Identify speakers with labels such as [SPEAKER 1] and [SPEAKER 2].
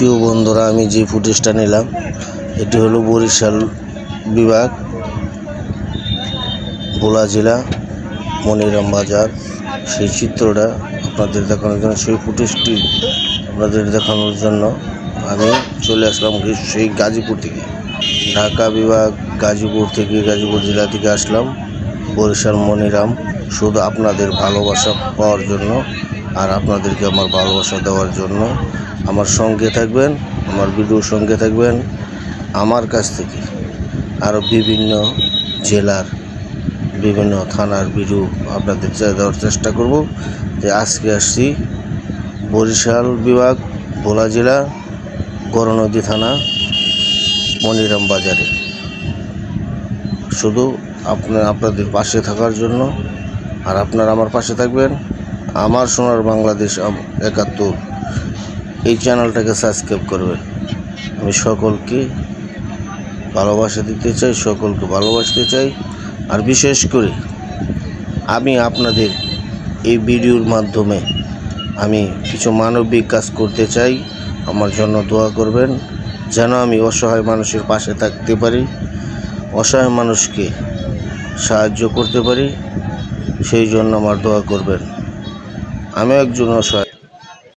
[SPEAKER 1] প্রিয় বন্ধুরা, আমি যে ফুটেজটা নিলাম এটি হলো বরিশাল বিভাগ, ভোলা জেলা, মনিরাম বাজার। সেই চিত্রটা আপনাদের দেখানোর জন্য, সেই ফুটেজটি আপনাদের দেখানোর জন্য আমি চলে আসলাম সেই গাজীপুর থেকে, ঢাকা বিভাগ গাজীপুর জেলা থেকে আসলাম বরিশাল মনিরাম, শুধু আপনাদের ভালোবাসা পাওয়ার জন্য আর আপনাদেরকে আমার ভালোবাসা দেওয়ার জন্য। আমার সঙ্গে থাকবেন, আমার ভিডিওর সঙ্গে থাকবেন। আমার কাছ থেকে আরও বিভিন্ন জেলার বিভিন্ন থানার ভিডিও আপনাদের দেওয়ার চেষ্টা করব। যে আজকে আসছি বরিশাল বিভাগ, ভোলা জেলা, গড়নদী থানা, মনিরাম বাজারে, শুধু আপনাদের পাশে থাকার জন্য। আর আপনারা আমার পাশে থাকবেন। আমার সোনার বাংলাদেশ ৭১ এই চ্যানেলটাকে সাবস্ক্রাইব করবেন। আমি সকলকে ভালোবাসা দিতে চাই, সকলকে ভালোবাসতে চাই। আর বিশেষ করে আমি আপনাদের এই ভিডিওর মাধ্যমে আমি কিছু মানবিক কাজ করতে চাই। আমার জন্য দোয়া করবেন যেন আমি অসহায় মানুষের পাশে থাকতে পারি, অসহায় মানুষকে সাহায্য করতে পারি। সেই জন্য আমার দোয়া করবেন। আমি একজন অসহায়।